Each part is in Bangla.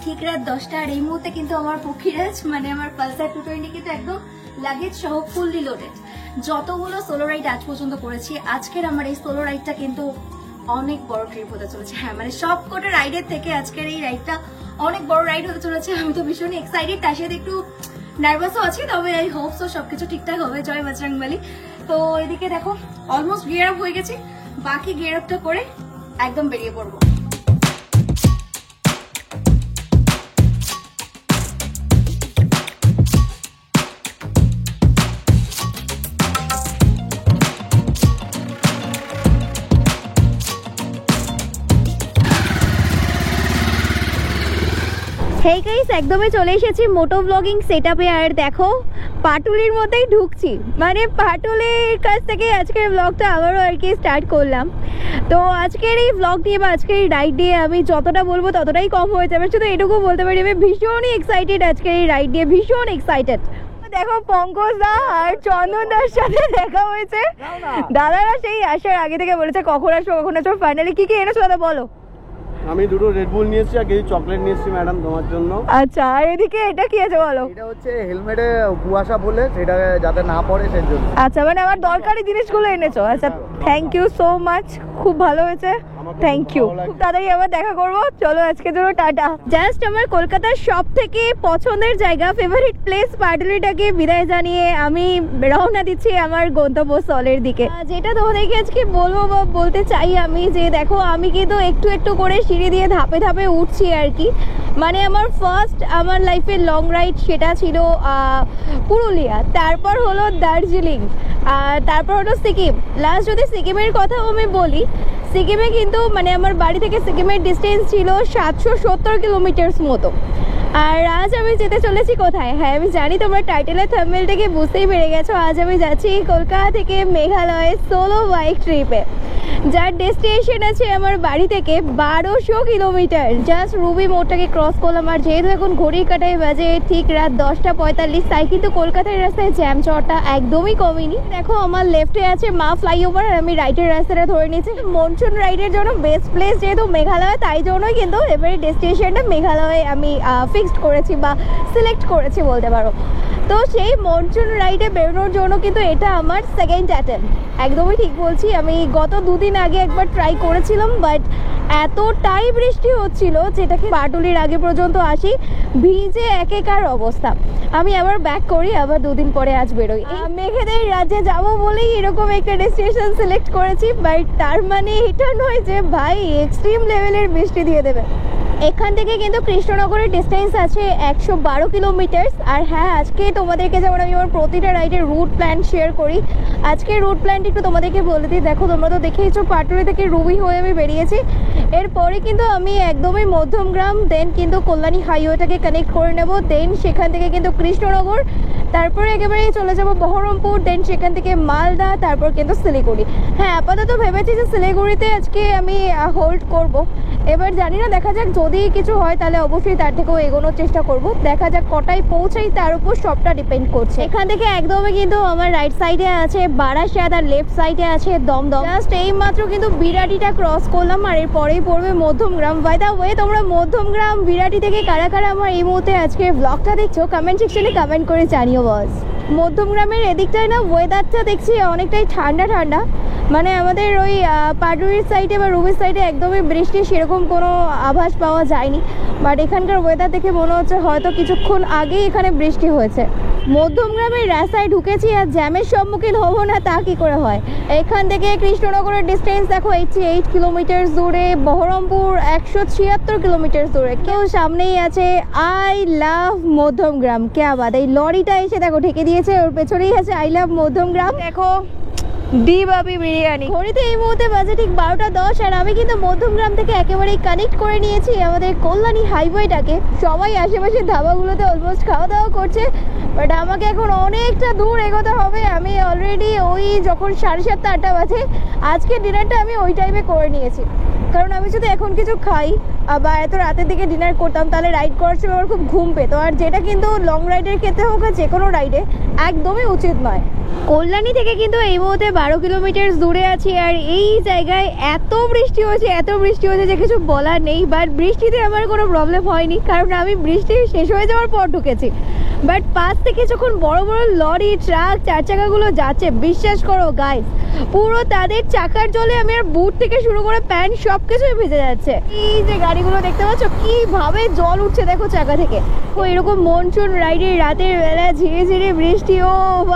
ঠিক রাত 10টা আর এই মুহূর্তে কিন্তু আমার পক্ষীরাজ মানে আমার পালসার 220 কিন্তু একদম লাগেজ সহ ফুললি লোডেড। যতগুলো সোলো রাইড আজ পর্যন্ত করেছি, আজকের আমার এই সোলো রাইডটা কিন্তু অনেক বড় ট্রিপ হতে চলেছে। হ্যাঁ, মানে সব কটা রাইডের থেকে আজকের এই রাইডটা অনেক বড় রাইড হতে চলেছে। আমি তো ভীষণ এক্সাইটেড, তার সাথে একটু নার্ভাসও আছি, তবে আই হোপ সো সবকিছু ঠিকঠাক হবে। জয় বজরংবলী। তো এদিকে দেখো অলমোস্ট গিয়ার আপ হয়ে গেছি, বাকি গিয়ার আপটা করে একদম বেরিয়ে পড়বো। হেই গাইস, একদমই চলে এসেছি মোটো ব্লগিং সেটআপে। আর দেখো পাটুলির মধ্যেই ঢুকছি, মানে পাটুলির কাছ থেকে আজকের ব্লগটা আবারও আর কি স্টার্ট করলাম। তো আজকের এই ব্লগ নিয়ে বা আজকের এই রাইড নিয়ে আমি যতটা বলবো ততটাই কম হয়ে যাবে। শুধু এটুকু বলতে পারি আমি ভীষণই এক্সাইটেড, আজকের এই রাইড নিয়ে ভীষণ এক্সাইটেড। দেখো পঙ্কজ দা আর চন্দন দার সাথে দেখা হয়েছে। দাদারা সেই আসার আগে থেকে বলেছে কখন আসবো কখন আসবো। ফাইনালি কি কি এনেছো দাদা বলো? আমি দুটো রেড বুল নিয়েছি আর কিছু চকলেট নিয়েছি ম্যাডাম তোমার জন্য। আচ্ছা, আর এদিকে এটা কি আছে বলো? এটা হচ্ছে হেলমেটে কুয়াশা বলে, সেটা যাতে না পড়ে সেই জন্য। আচ্ছা, মানে আমার দরকারি জিনিসগুলো এনেছো। আচ্ছা, থ্যাংক ইউ সো মাচ, খুব ভালো হয়েছে, থ্যাংক ইউ। খুব তাড়াতাড়ি আবার দেখা করবো। চলো আজকে ধরো টাটা। জাস্ট আমার কলকাতার সব থেকে পছন্দের জায়গা, ফেভারিট প্লেস পাটুলিটাকে বিদায় জানিয়ে আমি রওনা দিচ্ছি আমার গন্তব্যস্থলের দিকে। যেটা তোমাদেরকে আজকে বলবো বা বলতে চাই আমি, যে দেখো আমি কিন্তু একটু একটু করে সিঁড়ি দিয়ে ধাপে ধাপে উঠছি আর কি। মানে আমার ফার্স্ট আমার লাইফের লং রাইড সেটা ছিল পুরুলিয়া, তারপর হলো দার্জিলিং, আর তারপর হলো সিকিম। লাস্ট যদি সিকিমের কথাও আমি বলি, সিকিমে কিন্তু মানে আমার বাড়ি থেকে সিকিমের ডিস্টেন্স ছিল 770 কিলোমিটার্স মতো। আর আজ আমি যেতে চলেছি কোথায়? হ্যাঁ আমি জানি তোমরা টাইটেলের থাম্বনেল থেকে বুঝতেই পেরে গেছো। আজ আমি যাচ্ছি কলকাতা থেকে মেঘালয়ে সোলো বাইক ট্রিপে, যার ডেস্টিনেশন আছে আমার বাড়ি থেকে 1200 কিলোমিটার। জাস্ট রুবি মোড়টাকে ক্রস করলাম, আর যেহেতু এখন ঘড়ির কাঁটায় বাজে ঠিক রাত 10:45, তাই কিন্তু কলকাতার রাস্তায় জ্যাম চড়টা একদমই কমেনি। দেখো আমার লেফটে আছে মা ফ্লাইওভার, আর আমি রাইটের রাস্তাটা ধরে নিয়েছি। মনসুন রাইডের জন্য বেস্ট প্লেস যেহেতু মেঘালয়, তাই জন্যই কিন্তু এবারে ডেস্টিনেশনটা মেঘালয়ে আমি ফিক্সড করেছি বা সিলেক্ট করেছি বলতে পারো। তো সেই মনসুন রাইডে বেরোনোর জন্য কিন্তু এটা আমার সেকেন্ড অ্যাটেম্প। একদমই ঠিক বলছি, আমি গত দুদিন আগে একবার ট্রাই করেছিলাম, বাট এতটাই বৃষ্টি হচ্ছিল যেটাকে পাটুলির আগে পর্যন্ত আসি ভিজে একেকার অবস্থা। আমি আবার ব্যাক করি, আবার দুদিন পরে আজ বেরোই। মেঘেদের রাজ্যে যাবো বলেই এরকম একটা ডেস্টিনেশন সিলেক্ট করেছি, বাট তার মানে এটা নয় যে ভাই এক্সট্রিম লেভেলের বৃষ্টি দিয়ে দেবে। এখান থেকে কিন্তু কৃষ্ণনগরের ডিস্টেন্স আছে 112 কিলোমিটার। আর হ্যাঁ, আজকে তোমাদেরকে যেমন আমি আমার প্রতিটা রাইডের রুট প্ল্যান শেয়ার করি, আজকে রুট প্ল্যানটি একটু তোমাদেরকে বলে দিই। দেখো তোমরা তো দেখেইছো পাটুলি থেকে রুবি হয়ে আমি বেরিয়েছি। এরপরে কিন্তু আমি একদমই মধ্যমগ্রাম, দেন কিন্তু কল্যাণী হাইওয়েটাকে কানেক্ট করে নেব, দেন সেখান থেকে কিন্তু কৃষ্ণনগর, তারপরে একেবারে চলে যাব বহরমপুর, দেন সেখান থেকে মালদা, তারপর কিন্তু শিলিগুড়ি। হ্যাঁ, আপাতত ভেবেছি যে শিলিগুড়িতে আজকে আমি হোল্ড করব। এবার জানি না, দেখা যাক, যদি কিছু হয় তাহলে অবশ্যই তার থেকেও এগোনোর চেষ্টা করব। দেখা যাক কটায় পৌঁছাই, তার উপর সবটা ডিপেন্ড করছে। এখান থেকে একদমই কিন্তু আমার রাইট সাইডে আছে বারাসাত আর লেফট সাইডে আছে দমদম। জাস্ট এই মাত্র কিন্তু বিরাটিটা ক্রস করলাম, আর এরপরেই পড়বে মধ্যমগ্রাম। বাই দ্য ওয়ে, তোমরা মধ্যমগ্রাম বিরাটি থেকে কারা কারা আমার এই মুহূর্তে আজকে ব্লগটা দেখছো কমেন্ট সেকশনে কমেন্ট করে জানিও বস। মধ্যমগ্রামের এদিকটায় না ওয়েদারটা দেখছি অনেকটাই ঠান্ডা ঠান্ডা, মানে আমাদের ওই পাটুলির সাইডে বা রুবির সাইডে একদমই বৃষ্টি সেরকম কোনো আভাস পাওয়া যায়নি। বাট এখানকার ওয়েদার দেখে মনে হচ্ছে হয়তো কিছুক্ষণ আগেই এখানে বৃষ্টি হয়েছে। মধ্যমগ্রামের রাস্তায় ঢুকেছি আর জ্যামের সম্মুখীন হবো না তা কি করে হয়। এখান থেকে কৃষ্ণনগরের ডিস্টেন্স দেখো 88 কিলোমিটার দূরে, বহরমপুর 176 কিলোমিটার দূরে। কেউ সামনেই আছে আই লাভ মধ্যমগ্রাম। কে বাদ, এই লরিটা এসে দেখো ঢেকে দিয়েছে, ওর পেছনেই আছে আই লাভ মধ্যমগ্রাম। দেখো ডি বাবি বিরিয়ানি। ঘড়িতে এই মুহূর্তে বাজে ঠিক 12:10, আর আমি কিন্তু মধ্যমগ্রাম থেকে একেবারেই কানেক্ট করে নিয়েছি আমাদের কল্যাণী হাইওয়েটাকে। সবাই আশেপাশের ধাবাগুলোতে অলমোস্ট খাওয়া দাওয়া করছে, বাট আমাকে এখন অনেকটা দূর এগোতে হবে। আমি অলরেডি ওই যখন 7:30-8টা বাজে আজকে ডিনারটা আমি ওই টাইমে করে নিয়েছি, কারণ আমি যদি এখন কিছু খাই বা এত রাতের দিকে ডিনার করতাম তাহলে রাইড করার সময় আমার খুব ঘুম পেত, আর যেটা কিন্তু লং রাইডের ক্ষেত্রে হোক আর যে কোনো রাইডে একদমই উচিত নয়। কল্যাণী থেকে কিন্তু এই মুহূর্তে 12 কিলোমিটার দূরে আছি, আর এই জায়গায় এত বৃষ্টি হয়েছে যে কিছু বলার নেই। বাট বৃষ্টিতে আমার কোনো প্রবলেম হয়নি, কারণ আমি বৃষ্টি শেষ হয়ে যাওয়ার পর ঢুকেছি। বাট পাশ থেকে যখন বড় বড় লরি, ট্রাক, চার চাকাগুলো যাচ্ছে, বিশ্বাস করো গাইস, পুরো তাদের চাকার জলে আমি আর বুট থেকে শুরু করে প্যান্ট সব কিছুই ভিজে যাচ্ছে। এই যে গাড়িগুলো দেখতে পাচ্ছ কিভাবে জল উঠছে দেখো চাকা থেকে। ও এরকম মনসুন রাইডে রাতের বেলা ঝিরে ঝিরে বৃষ্টি, ও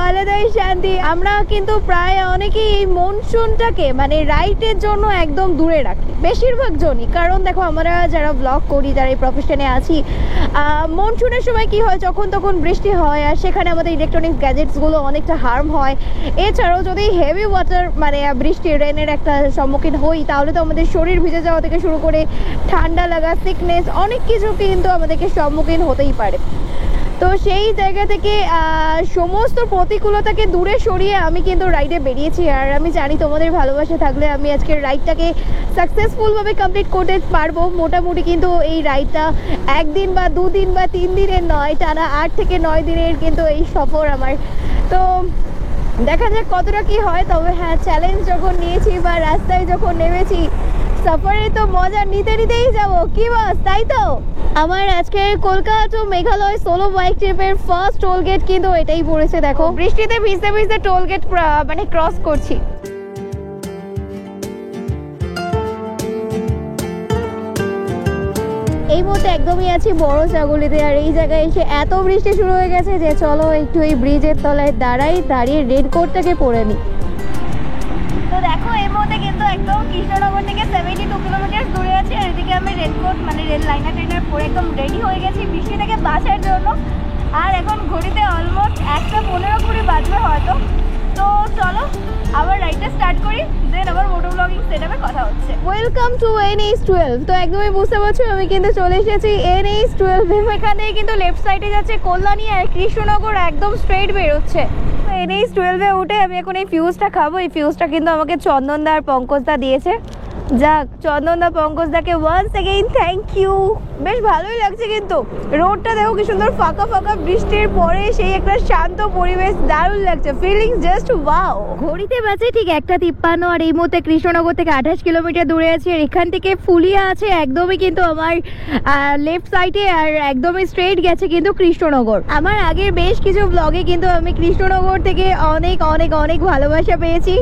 আলাদাই শান্তি। আমরা কিন্তু প্রায় অনেকেই এই মনসুনটাকে মানে রাইডের জন্য একদম দূরে রাখি, বেশিরভাগ জনই। কারণ দেখো আমরা যারা ব্লগ করি, যারা এই প্রফেশনে আছি, মনসুনের সময় কি হয়, যখন তখন বৃষ্টি হয় আর সেখানে আমাদের ইলেকট্রনিক্স গ্যাজেটসগুলো অনেকটা হার্ম হয়। এছাড়াও যদি হেভি ওয়াটার মানে বৃষ্টি রেনের একটা সম্মুখীন হই, তাহলে তো আমাদের শরীর ভিজে যাওয়া থেকে শুরু করে ঠান্ডা লাগা, সিকনেস, অনেক কিছু কিন্তু আমাদেরকে সম্মুখীন হতেই পারে। তো সেই জায়গা থেকে সমস্ত প্রতিকূলতাকে দূরে সরিয়ে আমি কিন্তু রাইডে বেরিয়েছি। আর আমি জানি তোমাদের ভালোবাসা থাকলে আমি আজকের রাইডটাকে সাকসেসফুলভাবে কমপ্লিট করতে পারবো। মোটামুটি কিন্তু এই রাইডটা একদিন বা দুদিন বা 3 দিনের নয়, টানা 8 থেকে 9 দিনের কিন্তু এই সফর আমার। তো দেখা যাক কতটা কি হয়। তবে হ্যাঁ, চ্যালেঞ্জ যখন নিয়েছি বা রাস্তায় যখন নেমেছি, সফরে তো মজা নিতেই যাবো, কি বস, তাই তো? আমার আজকে Kolkata to Meghalaya solo bike ট্রিপের ফার্স্ট টোল গেট কিন্তু এটাই পড়েছে। দেখো বৃষ্টিতে ভিজতে ভিজতে টোল গেট মানে ক্রস করছি। এই মুহূর্তে একদমই আছি বড় ছাগলিতে, আর এই জায়গায় এসে এত বৃষ্টি শুরু হয়ে গেছে যে চলো একটু এই ব্রিজের তলায় দাঁড়িয়ে রেনকোটটাকে পরে নিই। তো দেখো এই মুহূর্তে কিন্তু একদম কৃষ্ণনগর থেকে 72 কিলোমিটার দূরে আছে, আর এদিকে আমি রেনকোট মানে রেল লাইনার পরে একদম রেডি হয়ে গেছি বৃষ্টি থেকে বাঁচার জন্য। আর এখন ঘড়িতে অলমোস্ট 1:15-20 বাজবে হয়তো। তো চলো আবার রাইডটা স্টার্ট করি, দেন আবার মোটো ব্লগিং সেটআপে কথা হচ্ছে। Welcome to NH12। তো একদমই বুঝতে পারছো আমি কিন্তু চলে এসেছি NH12। এখানে কিন্তু লেফট সাইডে যাচ্ছে কল্যাণী, আর কৃষ্ণনগর একদম স্ট্রেট বেরোচ্ছে। NH12-এ উঠে আমি এখন এই ফিউজটা খাবো। এই ফিউজটা কিন্তু আমাকে চন্দনদা আর পঙ্কজদা দিয়েছে। যাক, চন্দনদা পঙ্কজদাকে ওয়ান্স এগেইন থ্যাংক ইউ। বেশ ভালোই লাগছে কিন্তু রোডটা দেখো কি সুন্দর, ফাঁকা ফাঁকা, বৃষ্টির পরে সেই একটা শান্ত পরিবেশ, দারুণ লাগছে, ফিলিংস জাস্ট ওয়াও। ঘড়িতে বাজে ঠিক 1:53, আর এই মুহূর্তে কৃষ্ণনগর থেকে 28 কিলোমিটার দূরে আছে। আর এখান থেকে ফুলিয়া আছে একদমই কিন্তু আমার লেফট সাইডে, আর একদমই স্ট্রেট গেছে কিন্তু কৃষ্ণনগর। আমার আগের বেশ কিছু ব্লগে কিন্তু আমি কৃষ্ণনগর থেকে অনেক অনেক অনেক ভালোবাসা পেয়েছি,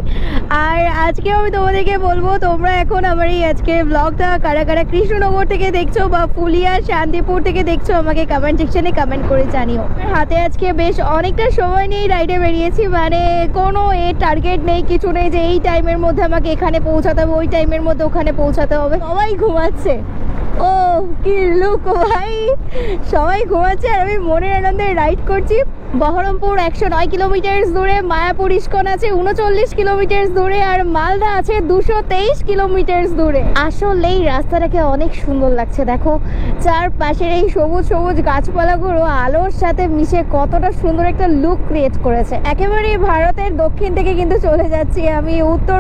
আর আজকেও আমি তোমাদেরকে বলবো তোমরা এখন আমার এই আজকের ব্লগটা কারা কারা কৃষ্ণনগর থেকে দেখছো বা ফুলিয়া শান্তিপুর থেকে দেখছো আমাকে কমেন্ট সেকশনে কমেন্ট করে জানিও। হাতে আজকে বেশ অনেকটা সময় নিয়ে রাইডে বেরিয়েছি, মানে কোনো টার্গেট নেই, কিছু নেই যে এই টাইমের মধ্যে আমাকে এখানে পৌঁছাতে হবে, ওই টাইমের মধ্যে ওখানে পৌঁছাতে হবে। সবাই ঘুমাচ্ছে, ও কি লুক ভাই, সবাই ঘুমাচ্ছে আর আমি মনের আনন্দে রাইড করছি। বহরমপুর 109 কিলোমিটার দূরে, মায়াপুর ইস্কন আছে 39 কিলোমিটার দূরে, আর মালদা আছে 223 কিলোমিটার দূরে। আসলে এই রাস্তাটাকে অনেক সুন্দর লাগছে, দেখো চারপাশের এই সবুজ সবুজ গাছপালাগুলো আলোর সাথে মিশে কতটা সুন্দর একটা লুক ক্রিয়েট করেছে। একেবারে ভারতের দক্ষিণ থেকে কিন্তু চলে যাচ্ছি আমি উত্তর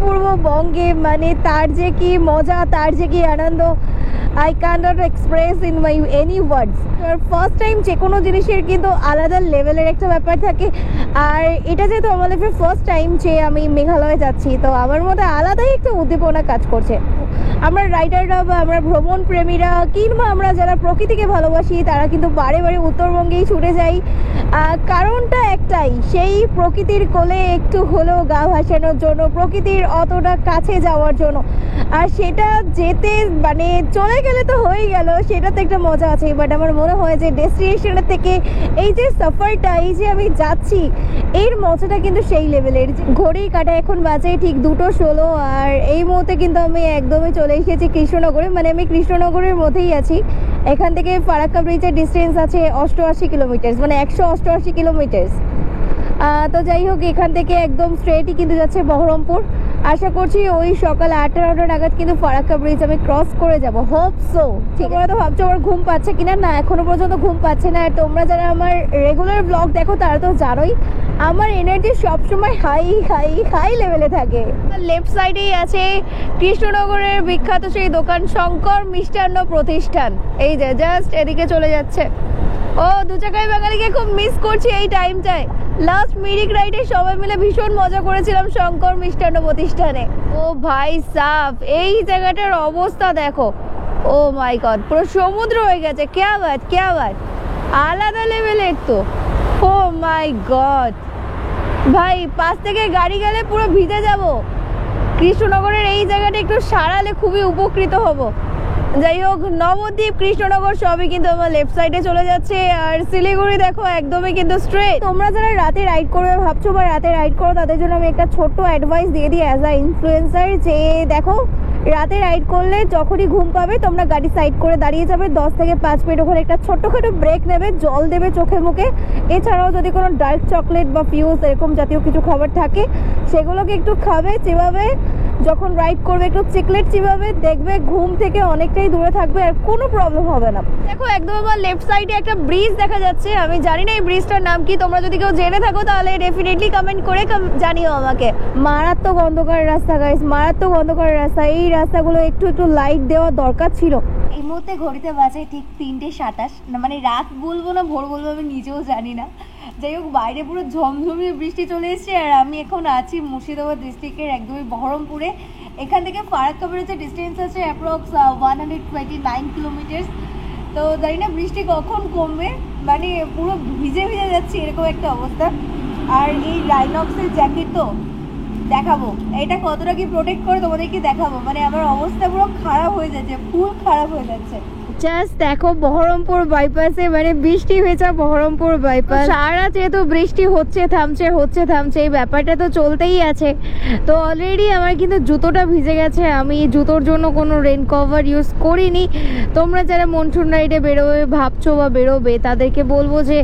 পূর্ব বঙ্গে, মানে তার যে কি মজা, তার যে কি আনন্দ, I cannot express in my any words. First time যে কোনো জিনিসের কিন্তু আলাদা লেভেলের একটা ব্যাপার থাকে, আর এটা যেহেতু আমার লাইফের ফার্স্ট টাইম যে আমি মেঘালয়ে যাচ্ছি, তো আমার মধ্যে আলাদাই একটা উদ্দীপনা কাজ করছে। আমরা রাইডাররা বা আমরা ভ্রমণ প্রেমীরা কিংবা আমরা যারা প্রকৃতিকে ভালোবাসি, তারা কিন্তু বারে বারে উত্তরবঙ্গেই ছুটে যাই। কারণটা একটাই, সেই প্রকৃতির কোলে একটু হলেও গা ভাসানোর জন্য, প্রকৃতির অতটা কাছে যাওয়ার জন্য। আর সেটা যেতে মানে চলে গেলে তো হয়ে গেল, সেটাতে একটা মজা আছে। বাট আমার মনে হয় যে ডেস্টিনেশনের থেকে এই যে সফরটা, এই যে আমি যাচ্ছি, এর মজাটা কিন্তু সেই লেভেলের। ঘড়ি কাটা এখন বাজে ঠিক 2:16, আর এই মুহূর্তে কিন্তু আমি একদমই চলে এসেছি কৃষ্ণনগরে, মানে আমি কৃষ্ণনগরের মধ্যেই আছি। এখান থেকে ফারাক্কা ব্রিজের ডিস্টেন্স আছে 88 কিলোমিটার, মানে 188 কিলোমিটার। তো যাই হোক, এখান থেকে একদম স্ট্রেটই কিন্তু যাচ্ছে বহরমপুর। আশা করছি ওই সকাল 8টা-9টা নাগাদ কিন্তু ফারাক্কা ব্রিজ আমি ক্রস করে যাব, হোপ সো। ঠিক আছে, তো ভাবছো আমার ঘুম পাচ্ছে কিনা, না এখনো পর্যন্ত ঘুম পাচ্ছে না। আর তোমরা যারা আমার রেগুলার ব্লগ দেখো তারা তো জানোই আমার এনার্জি সবসময় হাই হাই হাই লেভেলে থাকে। লেফট সাইডেই আছে কৃষ্ণনগরের বিখ্যাত সেই দোকান শঙ্কর মিষ্টান্ন প্রতিষ্ঠান। এই যে জাস্ট এদিকে চলে যাচ্ছে। ও দু চাকায় বাঙালিকে খুব মিস করছি এই টাইমটায়। লাস্ট মিরিক রাইডে সবাই মিলে ভীষণ মজা করেছিলাম শঙ্কর মিষ্টান্ন প্রতিষ্ঠানে। ও ভাই সাফ, এই জায়গাটার অবস্থা দেখো। ও মাই গড, পুরো সমুদ্র হয়ে গেছে। ক্যা বাত ক্যা বাত, আলাদা লেভেলের তো। ও মাই গড ভাই, পাশ থেকে গাড়ি গেলে পুরো ভিজে যাব। কৃষ্ণনগরের এই জায়গাটা একটু সারালে খুবই উপকৃত হব। যাই হোক, নবদ্বীপ কৃষ্ণনগর সবই কিন্তু আমার লেফট সাইডে চলে যাচ্ছে। আর শিলিগুড়ি দেখো একদমই কিন্তু স্ট্রেট। তোমরা যারা রাতে রাইড করবে ভাবছো বা রাতে রাইড করো, তাদের জন্য আমি একটা ছোট্ট অ্যাডভাইস দিয়ে দিই অ্যাজ আ ইনফ্লুয়েন্সার, যে দেখো রাতে রাইড করলে যখনই ঘুম পাবে তোমরা গাড়ি সাইড করে দাঁড়িয়ে যাবে, 10 থেকে 5 মিনিট ওখানে একটা ছোট্টখাটো ব্রেক নেবে, জল দেবে চোখে মুখে। এছাড়াও যদি কোনো ডার্ক চকলেট বা ফিউজ এরকম জাতীয় কিছু খাবার থাকে সেগুলোকে একটু খাবে, যেভাবে যখন রাইড করবে একটু চিকলেট চিবাবে, দেখবে ঘুম থেকে অনেকটাই দূরে থাকবে আর কোনো প্রবলেম হবে না। দেখো একদম আমার লেফট সাইডে একটা ব্রিজ দেখা যাচ্ছে। আমি জানি না এই ব্রিজটার নাম কি, তোমরা যদি কেউ জেনে থাকো তাহলে ডেফিনেটলি কমেন্ট করে জানিও আমাকে। মারাত্মক অন্ধকার রাস্তা গাইস, মারাত্মক অন্ধকার রাস্তা। এই রাস্তাগুলো একটু একটু লাইট দেওয়া দরকার ছিল। এই মুহূর্তে ঘড়িতে বাজে ঠিক 3:27, না মানে রাত বলবো না ভোর বলবো আমি নিজেও জানি না। যাই হোক, বাইরে পুরো ঝমঝমিয়ে বৃষ্টি চলে এসেছে আর আমি এখন আছি মুর্শিদাবাদ ডিস্ট্রিক্টের একদমই বহরমপুরে। এখান থেকে ফারাক্কা ব্রিজের ডিস্টেন্স আছে অ্যাপ্রক্স 129 কিলোমিটার। তো জানি না বৃষ্টি কখন কমবে, মানে পুরো ভিজে ভিজে যাচ্ছে এরকম একটা অবস্থা। আর এই রাইনক্সের জ্যাকেট তো দেখাবো, এটা কতটা কি প্রোটেক্ট করে তোমাদেরকে দেখাবো। মানে আমার অবস্থা পুরো খারাপ হয়ে যাচ্ছে, ফুল খারাপ হয়ে যাচ্ছে। জাস্ট দেখো বহরমপুর বাইপাসে মানে বৃষ্টি হয়েছে বহরমপুর বাইপাস। সারা যেহেতু বৃষ্টি হচ্ছে থামছে এই ব্যাপারটা তো চলতেই আছে। তো অলরেডি আমার কিন্তু জুতোটা ভিজে গেছে। আমি জুতোর জন্য কোনো রেন কভার ইউজ করিনি। তোমরা যারা মনসুন রাইডে বেরোবে ভাবছো বা বেরোবে তাদেরকে বলবো যে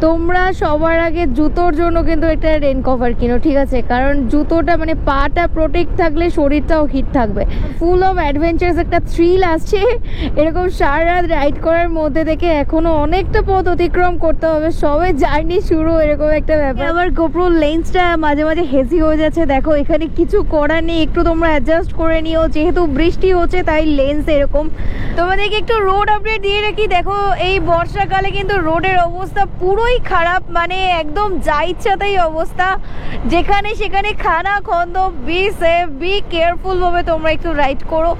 তোমরা সবার আগে জুতোর জন্য কিন্তু একটা রেন কভার কিনো, ঠিক আছে? কারণ জুতোটা মানে পাটা প্রোটেক্ট থাকলে শরীরটাও হিট থাকবে। ফুল অফ অ্যাডভেঞ্চার্স একটা থ্রিল আসছে এরকম সারা রাত রাইড করার মধ্যে থেকে। এখনো অনেকটা পথ অতিক্রম করতে হবে, সবে জার্নি শুরু, এরকম একটা ব্যাপার। আমার গোপ্রো লেন্সটা মাঝে মাঝে হেজি হয়ে যাচ্ছে। দেখো এখানে কিছু করার নেই, একটু তোমরা অ্যাডজাস্ট করে নিও। যেহেতু বৃষ্টি হচ্ছে তাই লেন্স এরকম। তোমাদেরকে একটু রোড আপডেট দিয়ে রাখি। দেখো এই বর্ষাকালে কিন্তু রোডের অবস্থা পুরোই খারাপ, মানে একদম যা ইচ্ছাতেই অবস্থা, যেখানে সেখানে খানা খন্দ। বি সেফ, বি কেয়ারফুল ভাবে তোমরা একটু রাইড করো,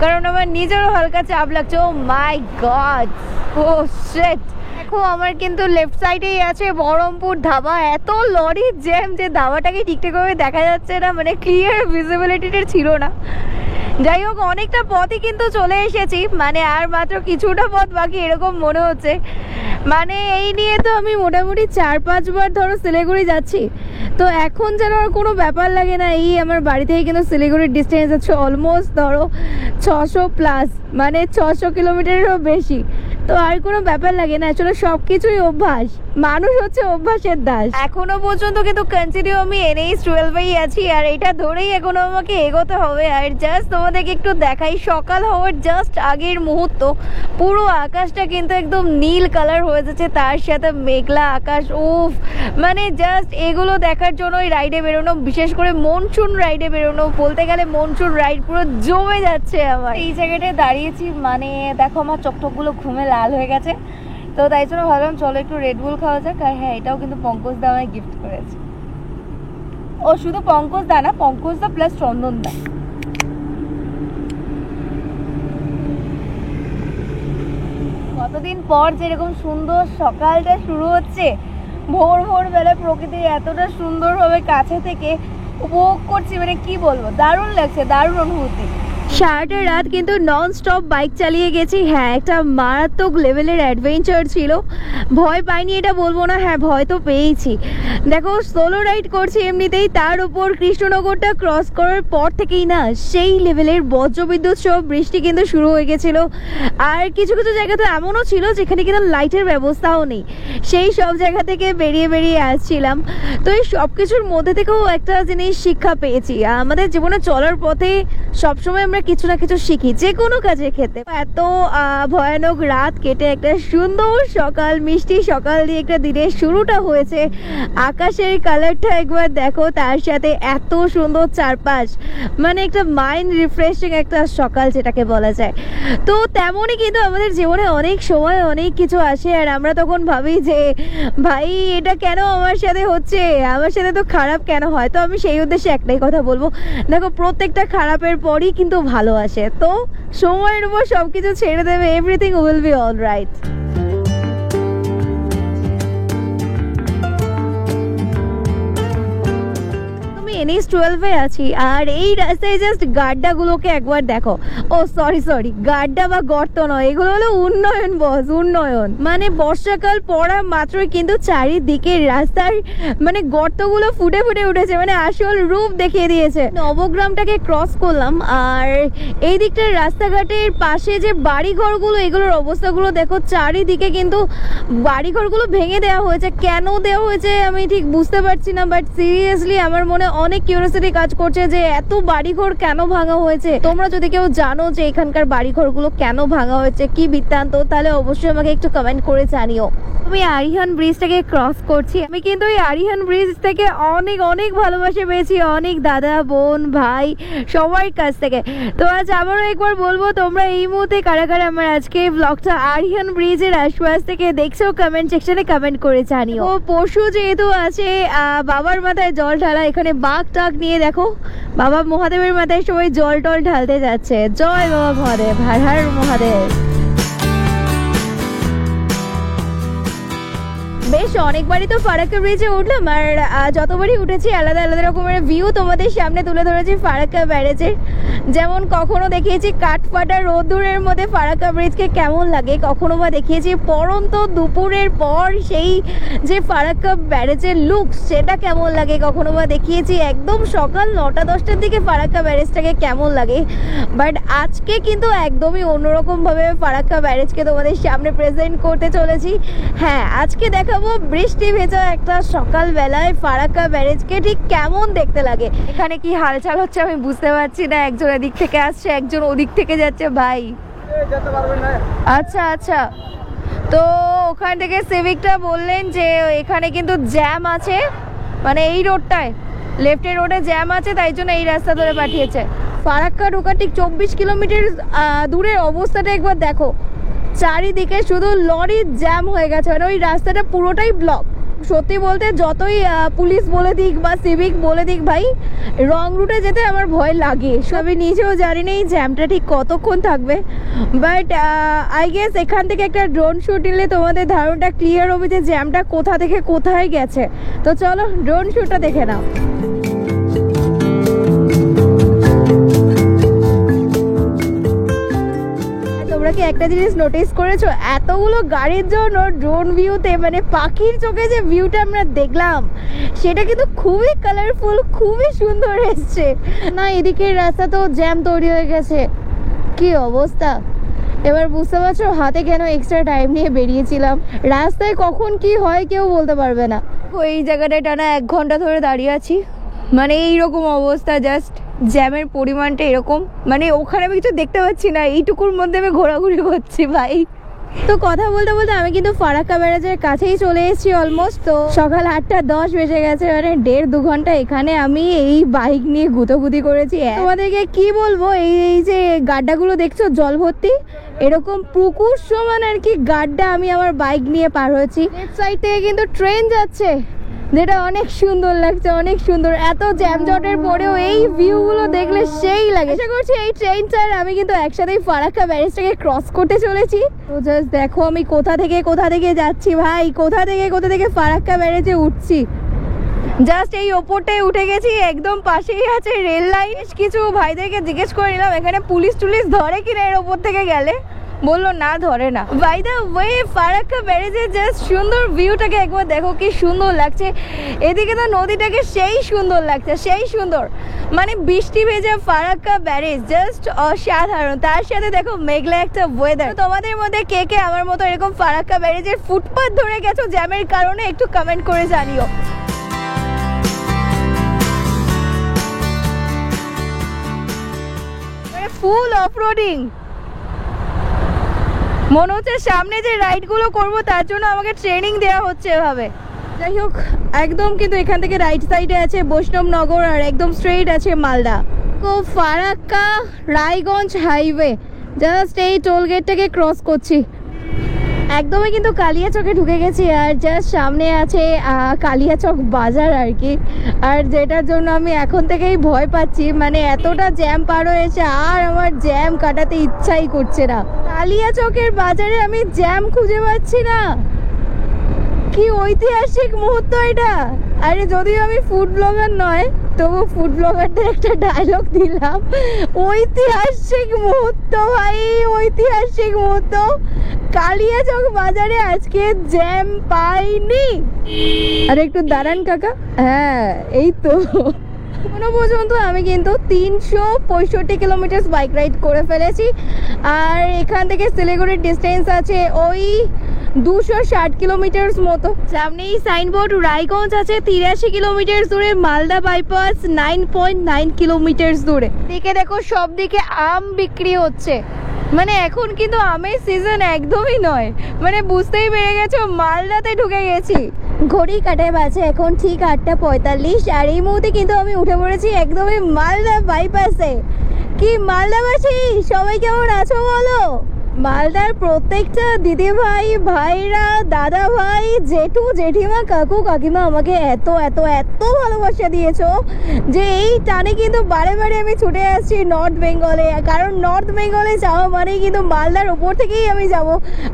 কারণ আমার নিজেরও হালকা চাপ লাগছে। ও মাই গড, ও শিট। দেখো আমার কিন্তু লেফট সাইডেই আছে বহরমপুর ধাবা। এত লরির জ্যাম যে ধাবাটাকে ঠিকঠাকভাবে দেখা যাচ্ছে না, মানে ক্লিয়ার ভিজিবিলিটিটা ছিল না। যাই হোক, অনেকটা পথই কিন্তু চলে এসেছি, মানে আর মাত্র কিছুটা পথ বাকি এরকম মনে হচ্ছে। মানে এই নিয়ে তো আমি মোটামুটি 4-5 বার ধরো শিলিগুড়ি যাচ্ছি, তো এখন যেন আর কোনো ব্যাপার লাগে না। এই আমার বাড়ি থেকে কিন্তু শিলিগুড়ির ডিস্টেন্স হচ্ছে অলমোস্ট ধরো 600+, মানে 600 কিলোমিটারেরও বেশি। তো আর কোনো ব্যাপার লাগে না, আসলে সব কিছুই অভ্যাস, মানুষ হচ্ছে অভ্যাসের দাস। এখনো পর্যন্ত কিন্তু কন্টিনিউ আমি NH 12-এই আছি আর এটা ধরেই এখনো আমাকে এগোতে হবে। আর জাস্ট তোমাদেরকে একটু দেখাই, সকাল হওয়ার জাস্ট আগের মুহূর্ত পুরো আকাশটা কিন্তু একদম নীল কালার হয়ে যাচ্ছে, তার সাথে মেঘলা আকাশ। উফ, মানে জাস্ট এগুলো দেখার জন্যই রাইডে বেরোনো, বিশেষ করে মনসুন রাইডে বেরোনো। বলতে গেলে মনসুন রাইড পুরো জমে যাচ্ছে আমার। এই জায়গাটায় দাঁড়িয়েছি, মানে দেখো আমার চকচকগুলো ঘুমে লাল হয়ে গেছে, তো তাই জন্য ভাবলাম চলো একটু রেডবুল খাওয়া যাক। আর হ্যাঁ, এটাও কিন্তু পঙ্কজ দা আমায় গিফট করেছে। ও শুধু পঙ্কজ দা না, পঙ্কজ দা প্লাস চন্দন দা। কতদিন পর যেরকম সুন্দর সকালটা শুরু হচ্ছে, ভোর ভোর বেলা প্রকৃতি এতটা সুন্দরভাবে কাছে থেকে উপভোগ করছি, মানে কি বলবো, দারুণ লাগছে, দারুণ অনুভূতি। সারাটা রাত কিন্তু নন স্টপ বাইক চালিয়ে গেছি। হ্যাঁ, একটা মারাত্মক লেভেলের অ্যাডভেঞ্চার ছিল। ভয় পাইনি এটা বলবো না, হ্যাঁ ভয় তো পেয়েছি। দেখো সোলো রাইড করছি এমনিতেই, তার উপর কৃষ্ণনগরটা ক্রস করার পর থেকেই না সেই লেভেলের বজ্রবিদ্যুৎ সহ বৃষ্টি কিন্তু শুরু হয়ে গেছিলো। আর কিছু কিছু জায়গা তো এমনও ছিল যেখানে কিন্তু লাইটের ব্যবস্থাও নেই, সেই সব জায়গা থেকে বেরিয়ে আসছিলাম। তো এই সব কিছুর মধ্যে থেকেও একটা জিনিস শিক্ষা পেয়েছি, আমাদের জীবনে চলার পথে সবসময় আমরা কিছু না কিছু শিখি যে কোনো কাজের ক্ষেত্রে। এত ভয়ানক রাত কেটে একটা সুন্দর সকাল, মিষ্টি সকাল দিয়ে একটা দিনের শুরুটা হয়েছে। আকাশের কালারটা একবার দেখো, তার সাথে এত সুন্দর চারপাশ, মানে একটা মাইন্ড রিফ্রেশিং একটা সকাল যেটাকে বলা যায়। তো তেমনই কিন্তু আমাদের জীবনে অনেক সময় অনেক কিছু আসে, আর আমরা তখন ভাবি যে ভাই এটা কেন আমার সাথে হচ্ছে, আমার সাথে তো খারাপ কেন হয়। তো আমি সেই উদ্দেশ্যে একটাই কথা বলবো, দেখো প্রত্যেকটা খারাপের পরই কিন্তু ভালো আসে। তো সময়ের উপর সবকিছু ছেড়ে দেবে, everything will be all right. NH 12 এ আছি, আর এই রাস্তায় জাস্ট গাড্ডাগুলোকে একবার দেখো। ও সরি, গাড্ডা বা গর্ত নয়, এগুলো হলো উন্নয়ন বস, উন্নয়ন। মানে বর্ষাকাল পড়া মাত্রই কিন্তু চারিদিকে রাস্তার মানে গর্তগুলো ফুটে ফুটে উঠেছে, মানে আসল রূপ দেখিয়ে দিয়েছে। নবগ্রামটাকে ক্রস করলাম, আর এই দিকটার রাস্তাঘাটের পাশে যে বাড়িঘরগুলো, এগুলোর অবস্থাগুলো দেখো। চারিদিকে কিন্তু বাড়িঘরগুলো ভেঙে দেওয়া হয়েছে। কেন দেওয়া হয়েছে আমি ঠিক বুঝতে পারছি না, বাট সিরিয়াসলি আমার মনে অনেক কিউরিওসিটি কাজ করছে যে এত বাড়িঘর কেন ভাঙা হয়েছে। তোমরা যদি কেউ জানো যে এখানকার বাড়িঘরগুলো কেন ভাঙা হয়েছে, কি বৃত্তান্ত, তাহলে অবশ্যই আমাকে একটু কমেন্ট করে জানিও। আমি আরিহান ব্রিজটাকে ক্রস করছি। আমি কিন্তু এই আরিহান ব্রিজ থেকে অনেক অনেক ভালোবাসা পেয়েছি, অনেক দাদা বোন ভাই সবার কাছ থেকে। তো আজ আবারও একবার বলবো, তোমরা এই মুহূর্তে কারা কারা আমার আজকে ব্লগটা আরিহান ব্রিজের আশপাশ থেকে দেখছো, কমেন্ট সেকশনে কমেন্ট করে জানিও। ও পরশু যেহেতু আছে বাবার মাথায় জল ঢালা, এখানে বাঘ টাক নিয়ে দেখো বাবা মহাদেবের মাথায় সবাই জল টল ঢালতে যাচ্ছে। জয় বাবা মহাদেব, হর হর মহাদেব। বেশ অনেকবারই তো ফারাক্কা ব্রিজে উঠলাম, আর যতবারই উঠেছি আলাদা আলাদা রকমের ভিউ তোমাদের সামনে তুলে ধরেছি ফারাক্কা ব্যারেজের। যেমন কখনো দেখিয়েছি কাঠফাটা রোদ্দুরের মধ্যে ফারাক্কা ব্রিজকে কেমন লাগে, কখনো বা দেখিয়েছি পরন্ত দুপুরের পর সেই যে ফারাক্কা ব্যারেজের লুক সেটা কেমন লাগে, কখনো বা দেখিয়েছি একদম সকাল 9টা-10টার দিকে ফারাক্কা ব্যারেজটাকে কেমন লাগে। বাট আজকে কিন্তু একদমই অন্যরকমভাবে ফারাক্কা ব্যারেজকে তোমাদের সামনে প্রেজেন্ট করতে চলেছি। হ্যাঁ, আজকে দেখাবো বৃষ্টি ভেজা একটা সকাল বেলায় ফারাক্কা ব্যারেজকে ঠিক কেমন দেখতে লাগে। এখানে কি হালচাল হচ্ছে আমি বুঝতে পারছি না, একজন এদিক থেকে আসছে, একজন ওদিক থেকে যাচ্ছে। ভাই আচ্ছা, তো ওখান থেকে সিভিকটা বললেন যে এখানে কিন্তু জ্যাম আছে, মানে এই রোডটায় লেফটের রোডে জ্যাম আছে, তাই জন্য এই রাস্তা ধরে পাঠিয়েছে। ফারাক্কা ঢোকা ঠিক 24 কিলোমিটার দূরের অবস্থাটা একবার দেখো, চারিদিকে শুধু লরির জ্যাম হয়ে গেছে, মানে ওই রাস্তাটা পুরোটাই ব্লক। সত্যি বলতে যতই পুলিশ বলে দিক বা সিভিক বলে দিক, ভাই রং রুটে যেতে আমার ভয় লাগে। আমি নিজেও জানি না এই জ্যামটা ঠিক কতক্ষণ থাকবে, বাট আই গেস এখান থেকে একটা ড্রোন শুট নিলে তোমাদের ধারণাটা ক্লিয়ার হবে যে জ্যামটা কোথা থেকে কোথায় গেছে। তো চলো ড্রোন শুটটা দেখে নাও। তোমরা কি একটা জিনিস নোটিস করেছো, এতগুলো গাড়ির জন্য ড্রোন ভিউতে মানে পাখির চোখে যে ভিউটা আমরা দেখলাম সেটা কিন্তু খুবই কালারফুল, খুবই সুন্দর এসছে না। এদিকের রাস্তা তো জ্যাম তৈরি হয়ে গেছে, কি অবস্থা। এবার বুঝতে পারছো হাতে কেন এক্সট্রা টাইম নিয়ে বেরিয়েছিলাম। রাস্তায় কখন কি হয় কেউ বলতে পারবে না। এই জায়গাটায় টানা 1 ঘন্টা ধরে দাঁড়িয়ে আছি, মানে এইরকম অবস্থা, জাস্ট জ্যামের পরিমাণটা এরকম, মানে ওখানে আমি কিছু দেখতে পাচ্ছি না, এইটুকুর মধ্যে আমি ঘোরাঘুরি করছি ভাই। তো কথা বলতে বলতে আমি কিন্তু ফারাক্কা ব্যারেজের কাছেই চলে এসেছি অলমোস্ট। তো সকাল 8টা 10 বেজে গেছে, মানে 1.5-2 ঘন্টা এখানে আমি এই বাইক নিয়ে গুতোগুতি করেছি। তোমাদেরকে কি বলবো, এই যে গাড্ডাগুলো দেখছো জল ভর্তি, এরকম পুকুর সমান আর কি গাড্ডা আমি আমার বাইক নিয়ে পার হয়েছি। লেফট সাইড থেকে কিন্তু ট্রেন যাচ্ছে, যেটা অনেক সুন্দর লাগছে, অনেক সুন্দর। এত জ্যামজটের পরেও এই ভিউগুলো দেখলে সেই লাগে। আশা করছি এই ট্রেনটা আমি কিন্তু একসাথেই ফারাক্কা ব্যারেজটাকে ক্রস করতে চলেছি। তো জাস্ট দেখো আমি কোথা থেকে যাচ্ছি ভাই, কোথা থেকে ফারাক্কা ব্যারেজে উঠছি। জাস্ট এই ওপরটায় উঠে গেছি, একদম পাশেই আছে রেল লাইন। কিছু ভাইদেরকে জিজ্ঞেস করে নিলাম এখানে পুলিশ টুলিশ ধরে কিনা এর ওপর থেকে গেলে, বললো না ধরে না। বাই দ্য ওয়ে ফারাক্কা ব্যারেজের জাস্ট সুন্দর ভিউটাকে একবার দেখো, কি সুন্দর লাগছে। এদিকে তো নদীটাকে সেই সুন্দর লাগছে, সেই সুন্দর, মানে বৃষ্টি ভেজা ফারাক্কা ব্যারেজ জাস্ট অসাধারণ। তার সাথে দেখো মেঘলা একটা ওয়েদার। তোমাদের মধ্যে কে কে আমার মতো এরকম ফারাক্কা ব্যারেজের ফুটপাথ ধরে গেছো জ্যামের কারণে, একটু কমেন্ট করে জানিও। ফুল অফরোডিং। মনে হচ্ছে সামনে যে রাইডগুলো করব তার জন্য আমাকে ট্রেনিং দেওয়া হচ্ছে এভাবে। যাই হোক, একদম কিন্তু এখান থেকে রাইট সাইডে আছে বৈষ্ণবনগর আর একদম স্ট্রেইট আছে মালদা। তো ফারাক্কা রায়গঞ্জ হাইওয়ে, জাস্ট এই টোল গেটটাকে ক্রস করছি। একদমই কিন্তু কালিয়াচকে ঢুকে গেছি আর জাস্ট সামনে আছে কালিয়াচক বাজার আর কি। আর যেটার জন্য আমি এখন থেকেই ভয় পাচ্ছি, মানে এতটা জ্যাম পার হয়েছে আর আমার জ্যাম কাটাতে ইচ্ছাই করছে না। কালিয়াচকের বাজারে আমি জ্যাম খুঁজে পাচ্ছি না। কি ঐতিহাসিক মুহূর্ত এটা। আরে যদিও আমি ফুড ব্লগার নয়, তবু ফুড ব্লগারদের একটা ডায়লগ দিলাম, ঐতিহাসিক মুহূর্ত ভাই, ঐতিহাসিক মুহূর্ত। কালিয়াচক বাজারে আজকে জ্যাম পাইনি। আর একটু দাঁড়ান কাকা, হ্যাঁ এই তো। এখনো পর্যন্ত আমি কিন্তু 365 কিলোমিটার বাইক রাইড করে ফেলেছি। আর এখান থেকে শিলিগুড়ির ডিস্টেন্স আছে ওই 260 কিলোমিটার মতো। সামনেই সাইনবোর্ড রায়গঞ্জ আছে 83 কিলোমিটার দূরে, মালদা বাইপাস 9.9 কিলোমিটার দূরে। দিকে দেখো সব দিকে আম বিক্রি হচ্ছে, মানে এখন কিন্তু আমের সিজন একদমই নয়, মানে বুঝতেই পেরে গেছো মালদাতে ঢুকে গেছি। ঘড়ি কাটায় বাজে এখন ঠিক 8:45 আর এই মুহূর্তে কিন্তু আমি উঠে পড়েছি একদমই মালদা বাইপাসে। কি মালদাবাসী সবাই কেমন আছো বলো? মালদার প্রত্যেকটা দিদি ভাই, ভাইরা, দাদা ভাই, জেঠু, জেঠিমা, কাকু, কাকিমা আমাকে এত এত এত ভালোবাসা দিয়েছো যে এই টানে কিন্তু বারে বারে আমি ছুটে আসছি নর্থ বেঙ্গলে। কারণ নর্থ বেঙ্গলে যাওয়া মানেই কিন্তু মালদার ওপর থেকেই আমি যাব।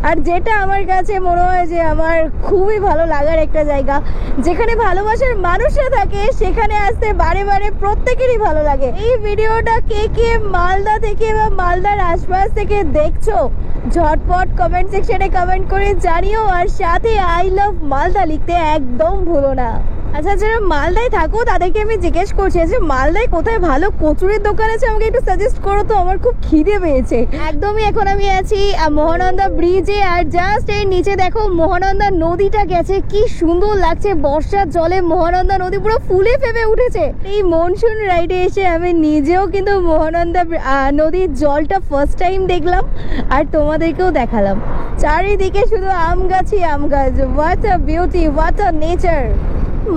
আর যেটা আমার কাছে মনে হয় যে আমার খুবই ভালো লাগার একটা জায়গা, যেখানে ভালোবাসার মানুষরা থাকে সেখানে আসতে বারে বারে প্রত্যেকেরই ভালো লাগে। এই ভিডিওটা কে কে মালদা থেকে বা মালদার আশপাশ থেকে দেখছো ঝটপট কমেন্ট সেকশনে কমেন্ট করে জানিও। আর সাথে আই লাভ মালদা লিখতে একদম ভুলো না। আচ্ছা, যারা মালদায় থাকো তাদেরকে আমি জিজ্ঞেস করছি যে মালদায় কোথায় ভালো কচুরির দোকান আছে, আমাকে একটু সাজেস্ট করো তো, আমার খুব খিদে পেয়েছে। একদমই এখন আমি আছি মহানন্দা ব্রিজে আর জাস্ট এর নিচে দেখো মহানন্দা নদীটা গেছে, কি সুন্দর লাগছে। বর্ষার জলে মহানন্দা নদী পুরো ফুলে ফেপে উঠেছে। এই মনসুন রাইডে এসে আমি নিজেও কিন্তু মহানন্দা নদীর জলটা ফার্স্ট টাইম দেখলাম আর তোমাদেরকেও দেখালাম। চারিদিকে শুধু আম গাছই আম গাছ। What a beauty, what a nature.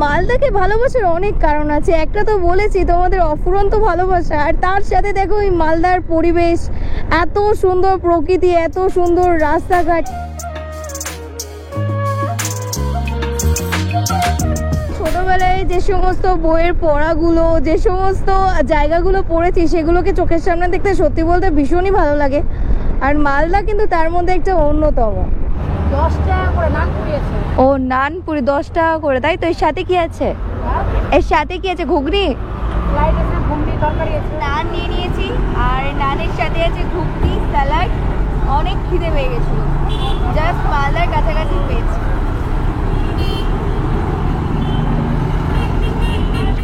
মালদাকে ভালোবাসার অনেক কারণ আছে, একটা তো বলেছি তোমাদের অফুরন্ত ভালোবাসা। আর তার সাথে দেখো এই মালদার পরিবেশ, এত সুন্দর প্রকৃতি, এত সুন্দর রাস্তাঘাট। ছোটবেলায় যে সমস্ত বইয়ের পড়াগুলো, যে সমস্ত জায়গাগুলো পড়েছি সেগুলোকে চোখের সামনে দেখতে সত্যি বলতে ভীষণই ভালো লাগে। আর মালদা কিন্তু তার মধ্যে একটা অন্যতম। 10 টাকা করে নান পুরি আছে। ও নানপুরি 10 টাকা করে, তাই তো? এর সাথে কি আছে? এর সাথে কি আছে? ঘুগনি, লাইট আছে, ঘুগনি, তরকারি আছে। নান নিয়ে নিয়েছি আর নানের সাথে আছে ঘুগনি, স্যালাড। অনেক খিদে পেয়ে গেছিল, জাস্ট মালদার কাছাকাছি পেয়েছি।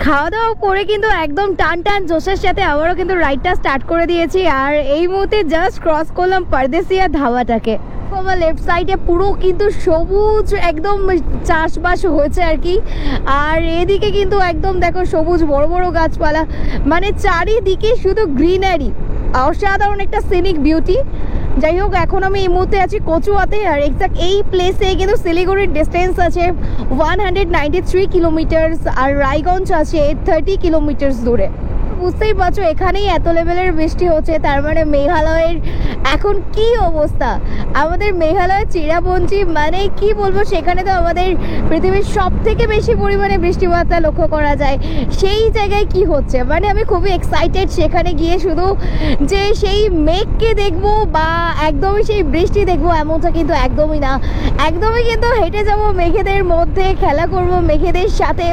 খাওয়া দাওয়া করে কিন্তু একদম টান টান জোশের সাথে আবারও কিন্তু রাইডটা স্টার্ট করে দিয়েছি। আর এই মুহূর্তে জাস্ট ক্রস করলাম পারদেসিয়া ধাবাটাকে। আমার লেফট সাইডে পুরো কিন্তু সবুজ একদম চাষবাস হয়েছে আর কি। আর এদিকে কিন্তু একদম দেখো সবুজ বড় বড় গাছপালা, মানে চারিদিকে শুধু গ্রিনারি, অসাধারণ একটা সিনিক বিউটি। যাই হোক, এখন আমি এই মুহূর্তে আছি কচুয়াতে আর এক্সাক্ট এই প্লেসে কিন্তু শিলিগুড়ির ডিস্টেন্স আছে 193 কিলোমিটার আর রায়গঞ্জ আছে 30 কিলোমিটার দূরে। বুঝতেই পারছো এখানেই এত লেভেলের বৃষ্টি হচ্ছে, তার মানে মেঘালয়ের এখন কি অবস্থা। আমাদের মেঘালয় চিরাপঞ্জি, মানে কি বলবো, সেখানে তো আমাদের পৃথিবীর সব থেকে বেশি পরিমাণে বৃষ্টিপাতটা লক্ষ্য করা যায়। সেই জায়গায় কি হচ্ছে, মানে আমি খুবই এক্সাইটেড সেখানে গিয়ে শুধু যে সেই মেঘকে দেখবো বা একদমই সেই বৃষ্টি দেখবো এমনটা কিন্তু একদমই না। একদমই কিন্তু হেঁটে যাবো মেঘেদের মধ্যে, খেলা করব মেঘেদের সাথে।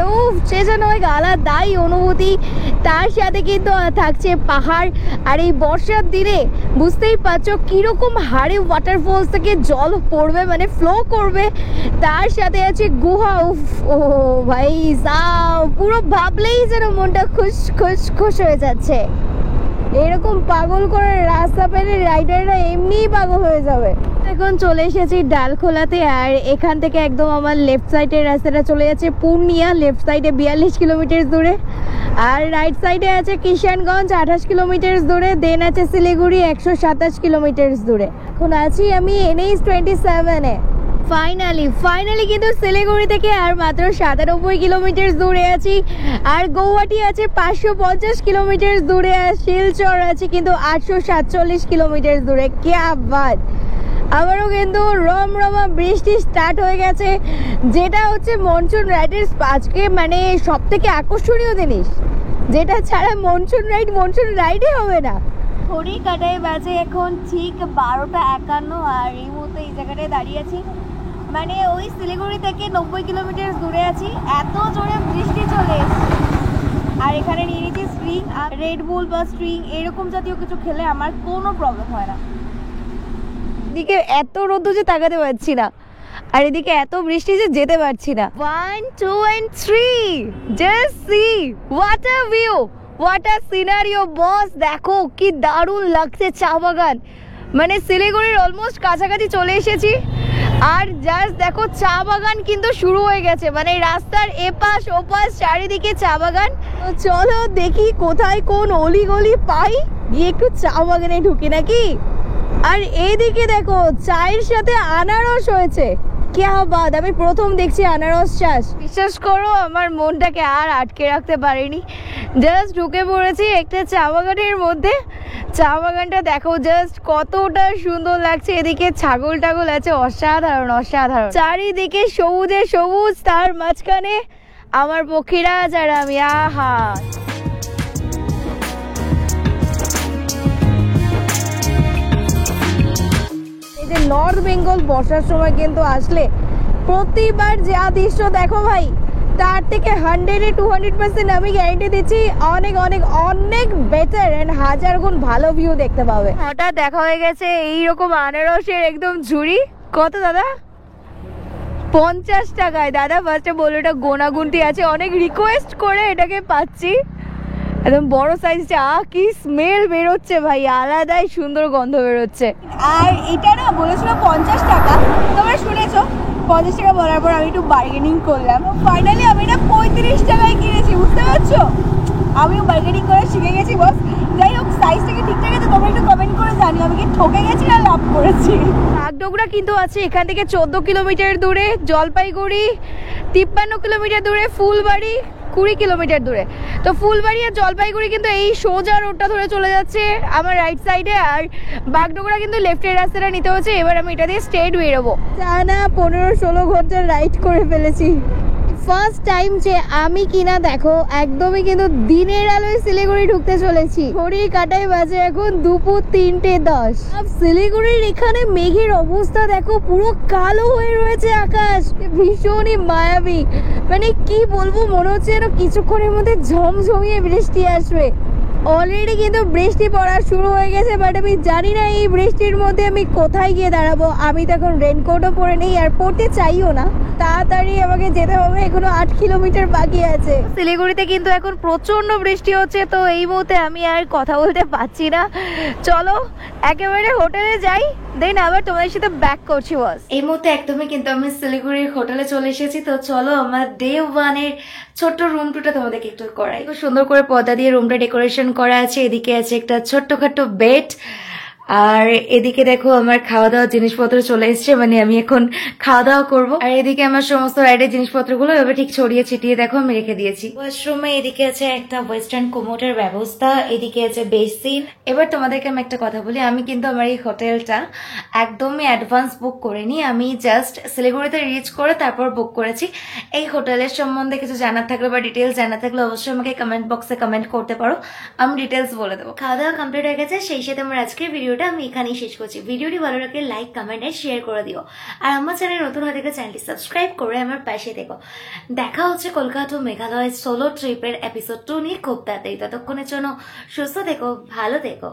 সে যেন এক আলাদাই অনুভূতি। তার সাথে কিন্তু থাকছে পাহাড়। আর এই বর্ষার দিনে বুঝতেই পারছো কিরকম হারে ওয়াটারফলস থেকে জল পড়বে, মানে ফ্লো করবে। তার সাথে আছে গুহা। ও ভাই সাহ, পুরো ভাবলেই যেন মনটা খুশ খুশ খুশ হয়ে যাচ্ছে। এরকম পাগল করে রাস্তা পেলে রাইডাররা এমনিই পাগল হয়ে যাবে। এখন চলে এসেছি ডালখোলাতে, আর এখান থেকে একদম আমার লেফট সাইডের রাস্তাটা চলে যাচ্ছে পূর্ণিয়া, লেফট সাইডে 42 কিলোমিটার দূরে, আর রাইট সাইডে আছে কিষানগঞ্জ 28 কিলোমিটার দূরে, দেন আছে শিলিগুড়ি 127 কিলোমিটার দূরে। এখন আছি আমি NH 27-এ। ফাইনালি কিন্তু শিলিগুড়ি থেকে আর মাত্র 97 কিলোমিটার দূরে আছি, আর গৌহাটি আছে 550 কিলোমিটার দূরে, আর শিলচর আছে কিন্তু 847 কিলোমিটার দূরে। ক্যা বাত! আবারও কিন্তু রমরমা বৃষ্টি স্টার্ট হয়ে গেছে, যেটা হচ্ছে মনসুন রাইডের আজকে মানে সব থেকে আকর্ষণীয় জিনিস, যেটা ছাড়া মনসুন রাইডই হবে না। ঘড়ি কাটায় বাজে এখন ঠিক 12টা 51, আর এই মুহূর্তে এই জায়গাটায় দাঁড়িয়ে আছি, মানে ওই শিলিগুড়ি থেকে 90 কিলোমিটার দূরে আছি। এত জোরে বৃষ্টি চলে এসছে, আর এখানে নিয়ে নিয়েছি স্ট্রিং, আর রেডবুল বা স্ট্রিং এরকম জাতীয় কিছু খেলে আমার কোনো প্রবলেম হয় না। এদিকে এত রোদ যে তাকাতে পারছি না, আর এদিকে এত বৃষ্টি যে যেতে পারছি না। 1 2 and 3, just see what a view, what a scenario boss. দেখো কি দারুণ লাগছে চা বাগান, মানে শিলিগুড়ির অলমোস্ট কাছাকাছি চলে এসেছি, আর জাস্ট দেখো চা বাগান কিন্তু শুরু হয়ে গেছে, মানে রাস্তার এপাশ ওপাশ চারিদিকে চা বাগান। তো চলো দেখি কোথায় কোন অলি গলি পাই, গিয়ে একটু চা বাগানে ঢুকি নাকি। আর এইদিকে দেখো চায়ের সাথে আনারস হয়েছে, ক্যা বাত! আমি প্রথম দেখছি আনারস চাষ। বিশ্বাস করো আমার মনটাকে আর আটকে রাখতে পারিনি, জাস্ট ঢুকে পড়েছি একটা চা বাগানের মধ্যে। চা বাগানটা দেখো জাস্ট কতটা সুন্দর লাগছে, এদিকে ছাগল টাগল আছে, অসাধারণ অসাধারণ, চারিদিকে সবুজে সবুজ, তার মাঝখানে আমার পক্ষীরাজ আর আমি। আহা, এই যে নর্থ বেঙ্গল বর্ষার সময় কিন্তু আসলে প্রতিবার যা দৃশ্য দেখো ভাই, তার থেকে 100-200% আমি গ্যারেন্টি দিচ্ছি অনেক অনেক অনেক বেটার এন্ড হাজার গুণ ভালো ভিউ দেখতে পাবে। হঠাৎ দেখা হয়ে গেছে এইরকম আনারসের একদম ঝুড়ি। কত দাদা? 50 টাকায়। দাদা ফার্স্টে বললো এটা গোনাগুনতি আছে, অনেক রিকোয়েস্ট করে এটাকে পাচ্ছি। একদম বড় সাইজ চা, কি স্মেল বেরোচ্ছে ভাই, আলাদাই সুন্দর গন্ধ বেরোচ্ছে। আর এটা না বলেছিল 50 টাকা, তোমরা শুনেছো 50 টাকা বলার পর আমি একটু বার্গেনিং করলাম, ফাইনালি আমি এটা 35 টাকায় কিনেছি, বুঝতে পারছো? আমিও বার্গেনিং করে শিখে গেছি বস। যাই হোক, সাইজটাকে ঠিকঠাক আছে, তোমরা একটু কমেন্ট করে জানিও আমি কি ঠকে গেছি না লাভ করেছি। বাগডোগরা কিন্তু আছে এখান থেকে 14 কিলোমিটার দূরে, জলপাইগুড়ি 53 কিলোমিটার দূরে, ফুলবাড়ি 20 কিলোমিটার দূরে। তো ফুলবাড়ি আর জলপাইগুড়ি কিন্তু এই সোজা রোডটা ধরে চলে যাচ্ছে আমার রাইট সাইডে, আর বাগডোগরা কিন্তু লেফটের রাস্তাটা নিতে হচ্ছে। এবার আমি এটা দিয়ে স্ট্রেট বেরোবো। টানা 15-16 ঘন্টা রাইড করে ফেলেছি। ফার্স্ট টাইম যে আমি কিনা দেখো একদমই কিন্তু দিনের আলোয় শিলিগুড়ি ঢুকতে চলেছি। ঘড়ির কাটায় বাজে এখন দুপুর 3:10। শিলিগুড়ির এখানে মেঘের অবস্থা দেখো, পুরো কালো হয়ে রয়েছে আকাশ, ভীষণই মায়াবী, মানে কি বলবো, মনে হচ্ছে যেন কিছুক্ষণের মধ্যে ঝমঝমিয়ে বৃষ্টি আসবে। অলরেডি কিন্তু বৃষ্টি পড়া শুরু হয়ে গেছে, বাট আমি জানি না এই বৃষ্টির মধ্যে আমি কোথায় গিয়ে দাঁড়াবো। আমি তো এখন রেনকোটও পরে নেই, আর পড়তে চাইও না, তাড়াতাড়ি আমাকে যেতে হবে, এখনো 8 কিলোমিটার বাকি আছে। শিলিগুড়িতে কিন্তু এখন প্রচন্ড বৃষ্টি হচ্ছে, তো এই মুহূর্তে আমি আর কথা বলতে পারছি না। চলো একেবারে হোটেলে যাই, দেন আবার তোমাদের সাথে ব্যাক করছি বস। এই মুহূর্তে একদমই কিন্তু আমি শিলিগুড়ির হোটেলে চলে এসেছি। তো চলো আমার ডে 1-এর ছোট্ট রুম টুটা তোমাদেরকে একটু করাই। খুব সুন্দর করে পর্দা দিয়ে রুমটা ডেকোরেশন করা আছে, এদিকে আছে একটা ছোট্টখাট্ট বেড, আর এদিকে দেখো আমার খাওয়া দাওয়ার জিনিসপত্র চলে এসছে, মানে আমি এখন খাওয়া দাওয়া করবো। আর এদিকে আমার সমস্ত রাইডের জিনিসপত্রগুলো এভাবে ঠিক ছড়িয়ে ছিটিয়ে দেখো আমি রেখে দিয়েছি। ওয়াশরুমে এদিকে আছে একটা ওয়েস্টার্ন কোমোডের ব্যবস্থা, এদিকে আছে বেসিন। এবার তোমাদেরকে আমি একটা কথা বলি, আমি কিন্তু আমার এই হোটেলটা একদমই অ্যাডভান্স বুক করিনি, আমি জাস্ট শিলিগুড়িতে রিচ করে তারপর বুক করেছি। এই হোটেলের সম্বন্ধে কিছু জানার থাকলে বা ডিটেলস জানার থাকলে অবশ্যই আমাকে কমেন্ট বক্সে কমেন্ট করতে পারো, আমি ডিটেলস বলে দেবো। খাওয়া দাওয়া কমপ্লিট হয়ে গেছে, সেই সাথে আমার আজকের ভিডিওটা আমি এখানেই শেষ করছি। ভিডিওটি ভালো লাগলে লাইক কমেন্ট আর শেয়ার করে দিও, আর আমার চ্যানেল নতুন হয়ে থাকলে চ্যানেলটি সাবস্ক্রাইব করে আমার পাশে থেকো। দেখা হচ্ছে কলকাতা মেঘালয় সোলো ট্রিপের এপিসোড 2 নিয়ে খুব তাড়াতাড়ি। ততক্ষণের জন্য সুস্থ থেকো, ভালো থেকো।